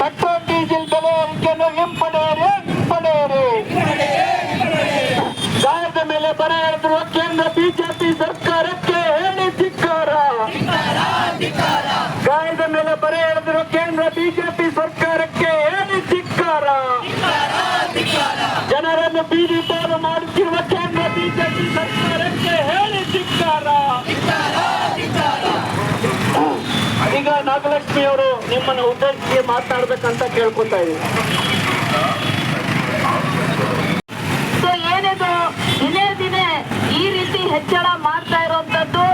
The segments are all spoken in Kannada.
ಪೆಟ್ರೋಲ್ ಡೀಸೆಲ್ ಬೆಲೆ ಏರಿಕೆಯನ್ನು ಹಿಂಪಡೆಯಿರಿ. ಗಾಯದ ಮೇಲೆ ಬರೆ ಎಳೆದಿರುವ ಕೇಂದ್ರ ಬಿಜೆಪಿ ಸರ್ಕಾರಕ್ಕೆ ಹೇಳಿ ಧಿಕ್ಕಾರ. ಗಾಯದ ಮೇಲೆ ಬರೆ ಎಳೆದಿರುವ ಕೇಂದ್ರ ಬಿಜೆಪಿ ಸರ್ಕಾರಕ್ಕೆ ಹೇಳಿ ಧಿಕ್ಕಾರ. ಜನರನ್ನು ಬೀದಿ ಪಾಲು ಮಾಡುತ್ತಿರುವ ಕೇಂದ್ರ ಬಿಜೆಪಿ ಸರ್ಕಾರಕ್ಕೆ ಹೇಳಿ ಧಿಕ್ಕಾರ. ಈಗ ನಾಗಲಕ್ಷ್ಮಿ ಅವರು ನಿಮ್ಮನ್ನು ಉದ್ದೇಶಿಸಿ ಮಾತನಾಡ್ಬೇಕಂತ ಕೇಳ್ಕೊತಾ ಇದ್ದೀವಿ. ಏನಿದು ದಿನೇ ದಿನೇ ಈ ರೀತಿ ಹೆಚ್ಚಳ ಮಾಡ್ತಾ ಇರುವಂತದ್ದು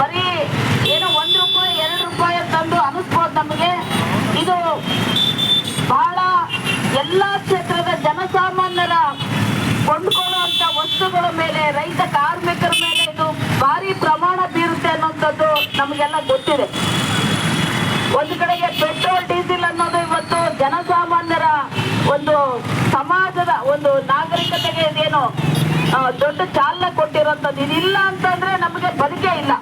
ಬರೀ ಏನೋ ₹1 ₹2 ತಂದು ಅನಿಸ್ಬೋದು ನಮಗೆ. ಇದು ಬಹಳ ಎಲ್ಲಾ ಕ್ಷೇತ್ರದ ಜನಸಾಮಾನ್ಯರ ಕೊಂಡ್ಕೊಳ್ಳುವಂತ ವಸ್ತುಗಳ ಮೇಲೆ, ರೈತ ಕಾರ್ಮಿಕರ ಮೇಲೆ ಇದು ಭಾರಿ ಪ್ರಮಾಣ ಬೀರುತ್ತೆ ಅನ್ನುವಂಥದ್ದು ನಮಗೆಲ್ಲ ಗೊತ್ತಿದೆ. ಒಂದು ಕಡೆಗೆ ಪೆಟ್ರೋಲ್ ಡೀಸೆಲ್ ಅನ್ನೋದು ಇವತ್ತು ಜನಸಾಮಾನ್ಯರ ಒಂದು ಸಮಾಜದ ಒಂದು ನಾಗರಿಕತೆಗೆ ಇದೇನು ದೊಡ್ಡ ಚಾಲನೆ ಕೊಟ್ಟಿರುವಂತದ್ದು. ಇದಿಲ್ಲ ಅಂತಂದ್ರೆ ನಮಗೆ ಬದುಕೇ ಇಲ್ಲ.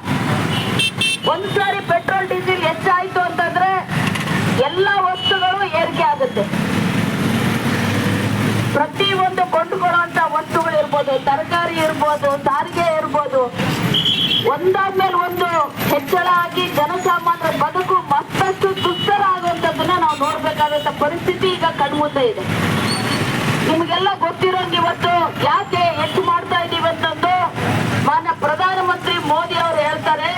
ಒಂದ್ಸಾರಿ ಪೆಟ್ರೋಲ್ ಡೀಸೆಲ್ ಹೆಚ್ಚಾಯ್ತು ಅಂತಂದ್ರೆ ಎಲ್ಲಾ ವಸ್ತುಗಳು ಏರಿಕೆ ಆಗುತ್ತೆ. ಪ್ರತಿ ಒಂದು ಕೊಂಡುಕೊಳ್ಳುವಂತ ವಸ್ತುಗಳು ಇರ್ಬೋದು, ತರಕಾರಿ ಇರ್ಬೋದು, ಸಾರಿಗೆ ಇರ್ಬೋದು, ಒಂದಾದ್ಮೇಲೆ ಒಂದು ಹೆಚ್ಚಳ ಆಗಿ ಜನಸಾಮಾನ್ಯರ ಬದುಕು ಮತ್ತಷ್ಟು ದುಸ್ತರ ಆಗುವಂತದ್ದನ್ನ ನಾವು ನೋಡ್ಬೇಕಾದಂತ ಪರಿಸ್ಥಿತಿ ಈಗ ಕಣ್ಮುಂದೆ ಇದೆ. ನಿಮ್ಗೆಲ್ಲ ಗೊತ್ತಿರೋಂಗೆ ಇವತ್ತು ಯಾಕೆ ಹೆಚ್ಚು ಮಾಡ್ತಾ ಇದೀವಿ ಅಂತಂದು ಮಾನ್ಯ ಪ್ರಧಾನಮಂತ್ರಿ ಮೋದಿ ಅವರು ಹೇಳ್ತಾರೆ.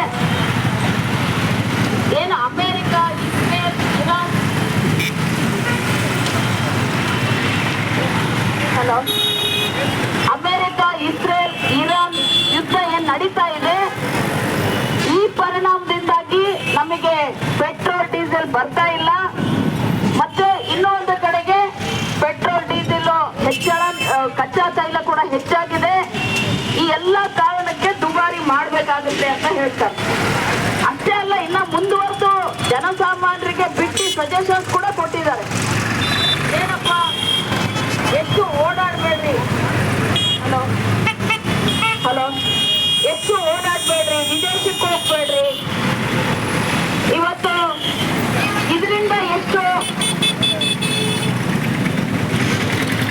ಏನು America, Israel, Iran America, Israel, Iran ಯುದ್ಧ ಏನ್ ನಡೀತಾ ಇದೆ, ಈ ಪರಿಣಾಮದಿಂದಾಗಿ ನಮಗೆ ಪೆಟ್ರೋಲ್ ಡೀಸೆಲ್ ಬರ್ತಾ ಇಲ್ಲ. ಮತ್ತೆ ಇನ್ನೊಂದು ಕಡೆಗೆ ಪೆಟ್ರೋಲ್ ಡೀಸೆಲ್ ಹೆಚ್ಚಳ, ಕಚ್ಚಾ ತೈಲ ಕೂಡ ಹೆಚ್ಚಾಗಿದೆ. ಈ ಎಲ್ಲಾ ಕಾರಣಕ್ಕೆ ದುಬಾರಿ ಮಾಡ್ಬೇಕಾಗುತ್ತೆ ಅಂತ ಹೇಳ್ತಾರೆ. ಅಷ್ಟೇ ಅಲ್ಲ, ಇನ್ನ ಮುಂದುವರೆದು ಜನಸಾಮಾನ್ಯರಿಗೆ ಬಿಟ್ಟು ಸಜೆಷನ್ಸ್ ಕೂಡ ಕೊಟ್ಟಿದ್ದಾರೆ. ಏನಪ್ಪ, ಹೆಚ್ಚು ಓಡಾಡ್ಬೇಡ್ರಿ, ಹಲೋ ಹೆಚ್ಚು ಓಡಾಡ್ಬೇಡ್ರಿ, ವಿದೇಶಕ್ಕೆ ಹೋಗ್ಬೇಡ್ರಿ. ಇವತ್ತು ಇದರಿಂದ ಎಷ್ಟು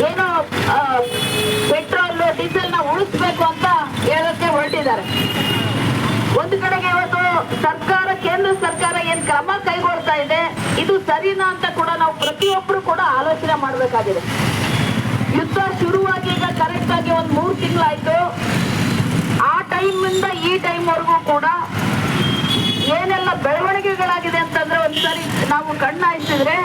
ಏನೋ ಪೆಟ್ರೋಲ್ ಡೀಸೆಲ್ ನ ಉಳಿಸ್ಬೇಕು ಅಂತ ಹೇಳಕ್ಕೆ ಹೊರಟಿದ್ದಾರೆ. ಒಂದು ಕಡೆಗೆ ಇವತ್ತು ಸರ್ಕಾರ, ಕೇಂದ್ರ ಸರ್ಕಾರ ಏನ್ ಕ್ರಮ ಕೈಗೊಳ್ತಾ ಇದೆ, ಇದು ಸರಿನಾ ಅಂತ ಕೂಡ ನಾವು ಪ್ರತಿಯೊಬ್ಬರು ಕೂಡ ಆಲೋಚನೆ ಮಾಡಬೇಕಾಗಿದೆ. ಯುದ್ಧ ಶುರುವಾಗಿ ಈಗ ಕರೆಕ್ಟ್ ಆಗಿ 3 ತಿಂಗಳಾಯ್ತು. ಆ ಟೈಮ್ ಇಂದ ಈ ಟೈಮ್ ವರೆಗೂ ಕೂಡ ಏನೆಲ್ಲ ಬೆಳವಣಿಗೆಗಳಾಗಿದೆ ಅಂತಂದ್ರೆ ಒಂದ್ಸರಿ ನಾವು ಕಣ್ಣಾಯಿಸಿದ್ರೆ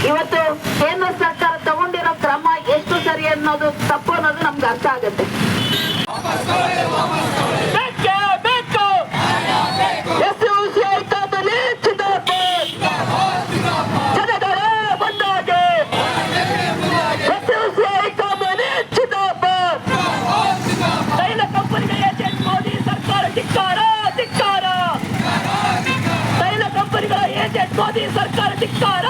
ಇವತ್ತು ಕೇಂದ್ರ ಸರ್ಕಾರ ತಗೊಂಡಿರೋ ಕ್ರಮ ಎಷ್ಟು ಸರಿ ಅನ್ನೋದು ತಪ್ಪು ಅನ್ನೋದು ನಮ್ಗೆ ಅರ್ಥ ಆಗುತ್ತೆ. ಮೋದಿ ಸರ್ಕಾರ ಧಿಕ್ಕಾರ.